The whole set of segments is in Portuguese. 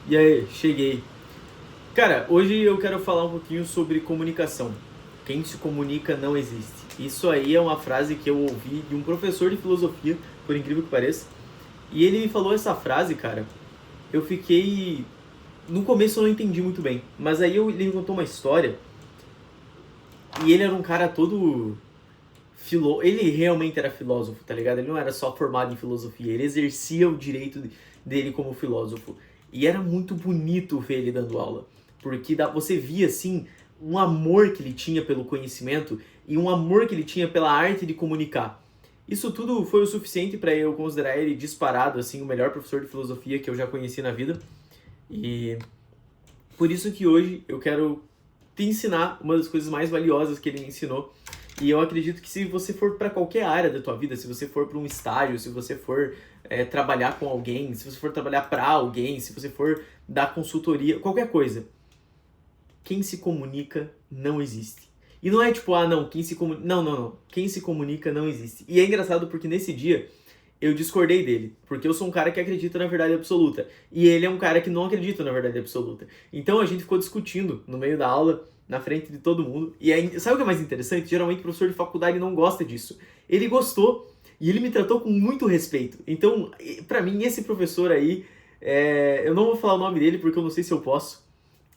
E aí, cheguei. Cara, hoje eu quero falar um pouquinho sobre comunicação. Quem se comunica não existe. Isso aí é uma frase que eu ouvi de um professor de filosofia, por incrível que pareça. E ele me falou essa frase, cara. Eu fiquei. No começo eu não entendi muito bem. Mas aí ele me contou uma história. E ele era um cara todo. Ele realmente era filósofo, tá ligado? Ele não era só formado em filosofia. Ele exercia o direito dele como filósofo. E era muito bonito ver ele dando aula. Porque você via, assim, um amor que ele tinha pelo conhecimento e um amor que ele tinha pela arte de comunicar. Isso tudo foi o suficiente para eu considerar ele disparado, assim, o melhor professor de filosofia que eu já conheci na vida. E por isso que hoje eu quero te ensinar uma das coisas mais valiosas que ele me ensinou. E eu acredito que se você for para qualquer área da tua vida, se você for para um estágio, se você for trabalhar com alguém, se você for trabalhar para alguém, se você for dar consultoria, qualquer coisa, quem se comunica não existe. E não é tipo, ah não, quem se comunica... Não, não, não. Quem se comunica não existe. E é engraçado porque nesse dia eu discordei dele, porque eu sou um cara que acredita na verdade absoluta, e ele é um cara que não acredita na verdade absoluta. Então a gente ficou discutindo no meio da aula, na frente de todo mundo, e aí, sabe o que é mais interessante? Geralmente o professor de faculdade não gosta disso. Ele gostou, e ele me tratou com muito respeito. Então, pra mim, esse professor aí, eu não vou falar o nome dele, porque eu não sei se eu posso.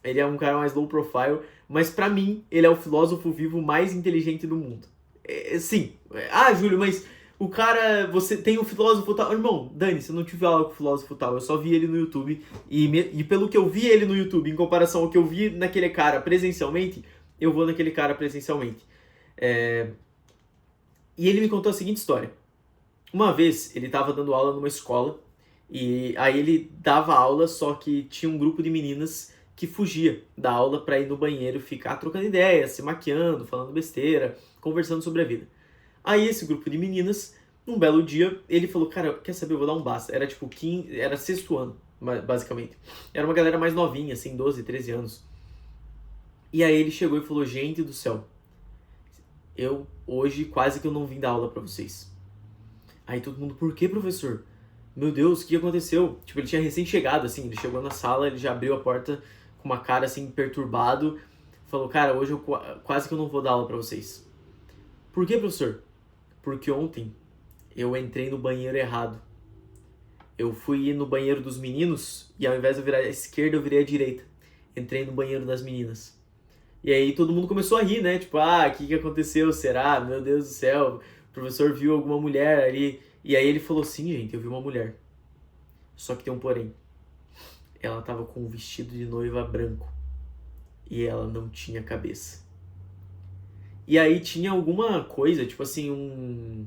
Ele é um cara mais low profile, mas pra mim, ele é o filósofo vivo mais inteligente do mundo. Sim. Ah, Júlio, mas o cara, você tem um filósofo tal. Irmão, dane-se, eu não tive aula com o filósofo tal, eu só vi ele no YouTube. E pelo que eu vi ele no YouTube, em comparação ao que eu vi naquele cara presencialmente, eu vou naquele cara presencialmente. É, E ele me contou a seguinte história. Uma vez, ele estava dando aula numa escola, e aí ele dava aula, só que tinha um grupo de meninas que fugia da aula para ir no banheiro ficar trocando ideias, se maquiando, falando besteira, conversando sobre a vida. Aí esse grupo de meninas, num belo dia, ele falou, cara, quer saber, eu vou dar um basta. Era tipo, era sexto ano, basicamente. Era uma galera mais novinha, assim, 12, 13 anos. E aí ele chegou e falou, gente do céu, eu hoje quase que eu não vim dar aula pra vocês. Aí todo mundo, por que, professor? Meu Deus, o que aconteceu? Tipo, ele tinha recém-chegado, assim, ele chegou na sala, ele já abriu a porta com uma cara, assim, perturbado. Falou, cara, hoje eu quase que eu não vou dar aula pra vocês. Por que, professor? Porque ontem eu entrei no banheiro errado. Eu fui no banheiro dos meninos e ao invés de eu virar à esquerda, eu virei à direita. Entrei no banheiro das meninas. E aí todo mundo começou a rir, né? Tipo, ah, o que aconteceu? Será? Meu Deus do céu, o professor viu alguma mulher ali. E aí ele falou, sim, gente, eu vi uma mulher. Só que tem um porém. Ela tava com um vestido de noiva branco. E ela não tinha cabeça. E aí tinha alguma coisa, tipo assim, um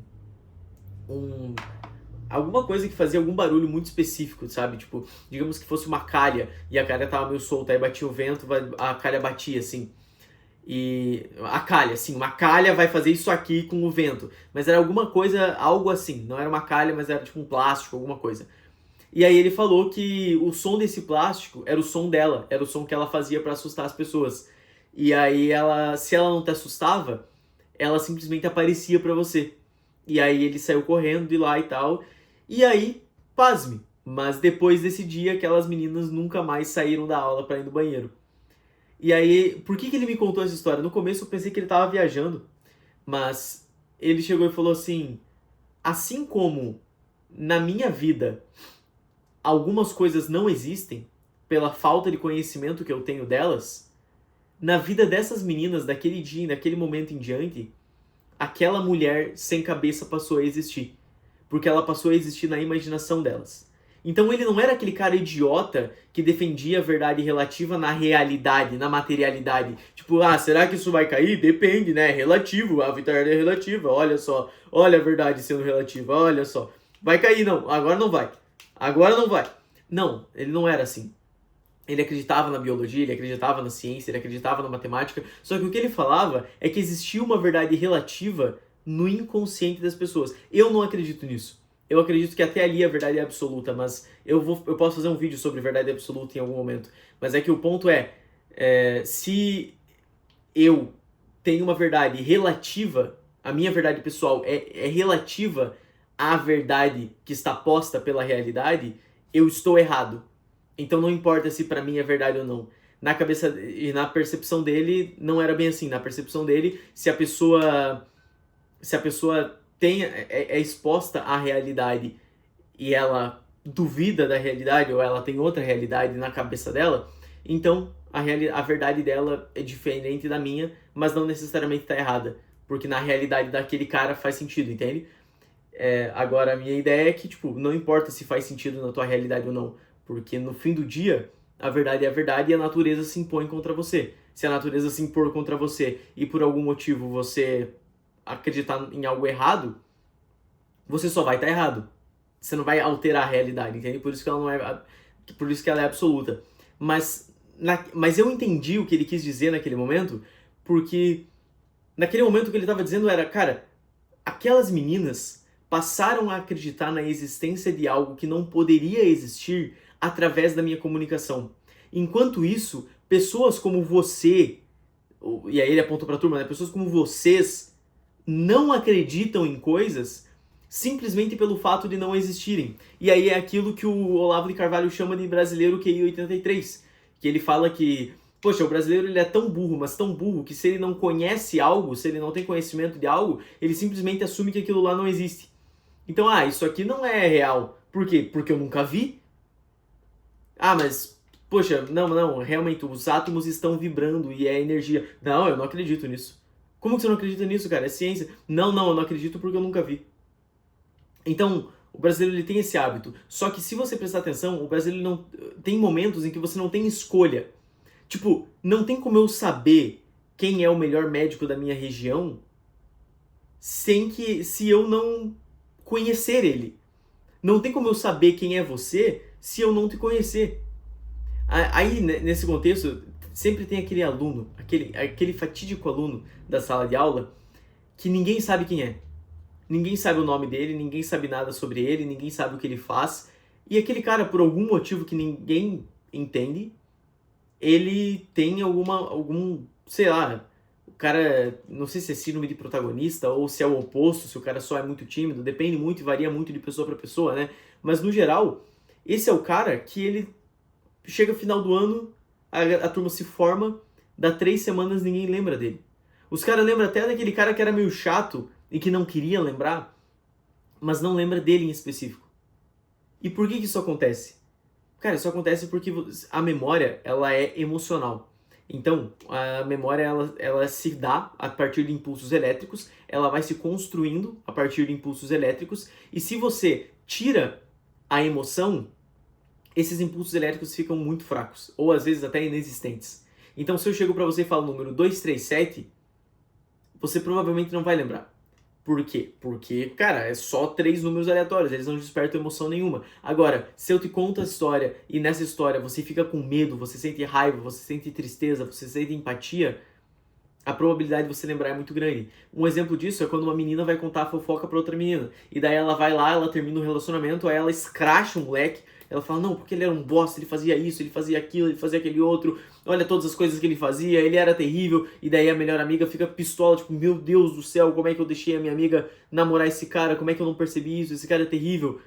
alguma coisa que fazia algum barulho muito específico, sabe? Tipo, digamos que fosse uma calha e a calha tava meio solta, aí batia o vento, a calha batia assim. E a calha, assim, uma calha vai fazer isso aqui com o vento. Mas era alguma coisa, algo assim. Não era uma calha, mas era tipo um plástico, alguma coisa. E aí ele falou que o som desse plástico era o som dela, era o som que ela fazia pra assustar as pessoas. E aí ela, se ela não te assustava, ela simplesmente aparecia pra você. E aí ele saiu correndo de lá e tal. E aí, pasme, mas depois desse dia aquelas meninas nunca mais saíram da aula pra ir no banheiro. E aí, por que ele me contou essa história? No começo eu pensei que ele tava viajando, mas ele chegou e falou assim: assim como na minha vida algumas coisas não existem pela falta de conhecimento que eu tenho delas, na vida dessas meninas, daquele dia, daquele momento em diante, aquela mulher sem cabeça passou a existir. Porque ela passou a existir na imaginação delas. Então ele não era aquele cara idiota que defendia a verdade relativa na realidade, na materialidade. Tipo, ah, será que isso vai cair? Depende, né? É relativo, a verdade é relativa, olha só. Olha a verdade sendo relativa, olha só. Vai cair, não, agora não vai. Agora não vai. Não, ele não era assim. Ele acreditava na biologia, ele acreditava na ciência, ele acreditava na matemática, só que o que ele falava é que existia uma verdade relativa no inconsciente das pessoas. Eu não acredito nisso. Eu acredito que até ali a verdade é absoluta, mas eu posso fazer um vídeo sobre verdade absoluta em algum momento. Mas é que o ponto se eu tenho uma verdade relativa, a minha verdade pessoal é relativa à verdade que está posta pela realidade, eu estou errado. Então não importa se pra mim é verdade ou não. Na cabeça e na percepção dele não era bem assim. Na percepção dele, se a pessoa é exposta à realidade e ela duvida da realidade ou ela tem outra realidade na cabeça dela, então a verdade dela é diferente da minha, mas não necessariamente está errada, porque na realidade daquele cara faz sentido, entende? Agora, a minha ideia é que, tipo, não importa se faz sentido na tua realidade ou não, porque no fim do dia, a verdade é a verdade e a natureza se impõe contra você. Se a natureza se impor contra você e por algum motivo você acreditar em algo errado, você só vai estar errado. Você não vai alterar a realidade, entende? Por isso que ela não é, por isso que ela é absoluta. Mas eu entendi o que ele quis dizer naquele momento, porque naquele momento o que ele estava dizendo era, cara, aquelas meninas passaram a acreditar na existência de algo que não poderia existir através da minha comunicação. Enquanto isso, pessoas como você, e aí ele apontou para a turma, né? Pessoas como vocês não acreditam em coisas simplesmente pelo fato de não existirem. E aí é aquilo que o Olavo de Carvalho chama de brasileiro QI 83, que ele fala que, poxa, o brasileiro ele é tão burro, mas tão burro, que se ele não conhece algo, se ele não tem conhecimento de algo, ele simplesmente assume que aquilo lá não existe. Então, isso aqui não é real. Por quê? Porque eu nunca vi. Mas, poxa, não, realmente, os átomos estão vibrando e é energia. Não, eu não acredito nisso. Como que você não acredita nisso, cara? É ciência. Não, eu não acredito porque eu nunca vi. Então, o brasileiro ele tem esse hábito. Só que se você prestar atenção, o brasileiro não tem momentos em que você não tem escolha. Tipo, não tem como eu saber quem é o melhor médico da minha região se eu não conhecer ele. Não tem como eu saber quem é você se eu não te conhecer. Aí, nesse contexto, sempre tem aquele aluno, aquele fatídico aluno da sala de aula que ninguém sabe quem é. Ninguém sabe o nome dele, ninguém sabe nada sobre ele, ninguém sabe o que ele faz. E aquele cara, por algum motivo que ninguém entende, ele tem sei lá, o cara, não sei se é síndrome de protagonista ou se é o oposto, se o cara só é muito tímido, depende muito e varia muito de pessoa para pessoa, né? Mas no geral, esse é o cara que ele chega no final do ano, a turma se forma, dá 3 semanas ninguém lembra dele. Os caras lembram até daquele cara que era meio chato e que não queria lembrar, mas não lembra dele em específico. E por que isso acontece? Cara, isso acontece porque a memória, ela é emocional. Então, a memória, ela se dá a partir de impulsos elétricos, ela vai se construindo a partir de impulsos elétricos, e se você tira a emoção, esses impulsos elétricos ficam muito fracos, ou às vezes até inexistentes. Então, se eu chego para você e falo o número 237, você provavelmente não vai lembrar. Por quê? Porque, cara, é só 3 números aleatórios, eles não despertam emoção nenhuma. Agora, se eu te conto a história e nessa história você fica com medo, você sente raiva, você sente tristeza, você sente empatia, a probabilidade de você lembrar é muito grande. Um exemplo disso é quando uma menina vai contar a fofoca pra outra menina. E daí ela vai lá, ela termina o relacionamento, aí ela escracha um moleque. Ela fala, não, porque ele era um bosta, ele fazia isso, ele fazia aquilo, ele fazia aquele outro. Olha todas as coisas que ele fazia, ele era terrível. E daí a melhor amiga fica pistola, tipo, meu Deus do céu, como é que eu deixei a minha amiga namorar esse cara? Como é que eu não percebi isso? Esse cara é terrível.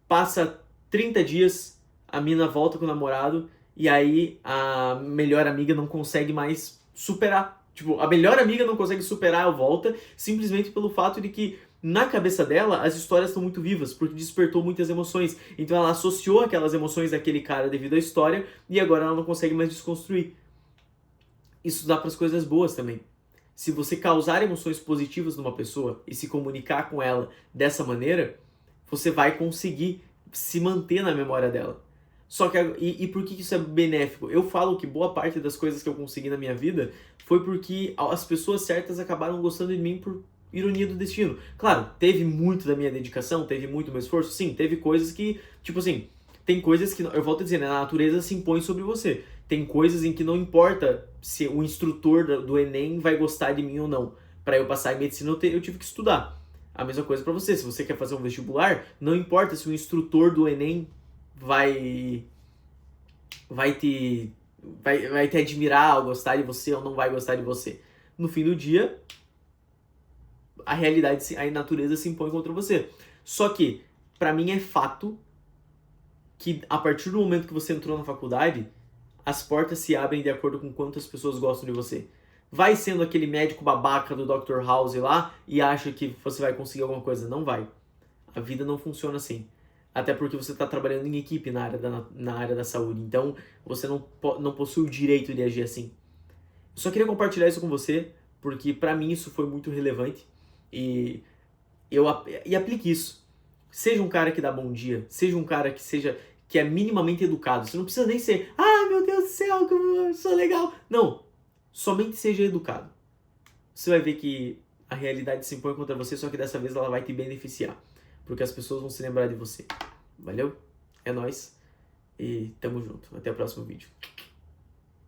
Passa 30 dias, a mina volta com o namorado. E aí a melhor amiga não consegue mais superar. Tipo, a melhor amiga não consegue superar a volta simplesmente pelo fato de que na cabeça dela as histórias estão muito vivas, porque despertou muitas emoções. Então ela associou aquelas emoções daquele cara devido à história e agora ela não consegue mais desconstruir. Isso dá para as coisas boas também. Se você causar emoções positivas numa pessoa e se comunicar com ela dessa maneira, você vai conseguir se manter na memória dela. Só que, e por que isso é benéfico? Eu falo que boa parte das coisas que eu consegui na minha vida foi porque as pessoas certas acabaram gostando de mim por ironia do destino. Claro, teve muito da minha dedicação, teve muito do meu esforço, sim, teve coisas que, tipo assim, tem coisas que, eu volto a dizer, né, a natureza se impõe sobre você. Tem coisas em que não importa se o instrutor do Enem vai gostar de mim ou não. Para eu passar em medicina, eu tive que estudar. A mesma coisa para você. Se você quer fazer um vestibular, não importa se o instrutor do Enem vai te admirar ou gostar de você ou não vai gostar de você. No fim do dia, a realidade, a natureza se impõe contra você. Só que, para mim é fato que a partir do momento que você entrou na faculdade, as portas se abrem de acordo com quantas pessoas gostam de você. Vai sendo aquele médico babaca do Dr. House lá e acha que você vai conseguir alguma coisa. Não vai. A vida não funciona assim. Até porque você está trabalhando em equipe na área da saúde. Então, você não possui o direito de agir assim. Eu só queria compartilhar isso com você, porque para mim isso foi muito relevante. E aplique isso. Seja um cara que dá bom dia. Seja um cara que é minimamente educado. Você não precisa nem ser, ah, meu Deus do céu, como eu sou legal. Não. Somente seja educado. Você vai ver que a realidade se impõe contra você, só que dessa vez ela vai te beneficiar. Porque as pessoas vão se lembrar de você. Valeu? É nóis. E tamo junto. Até o próximo vídeo.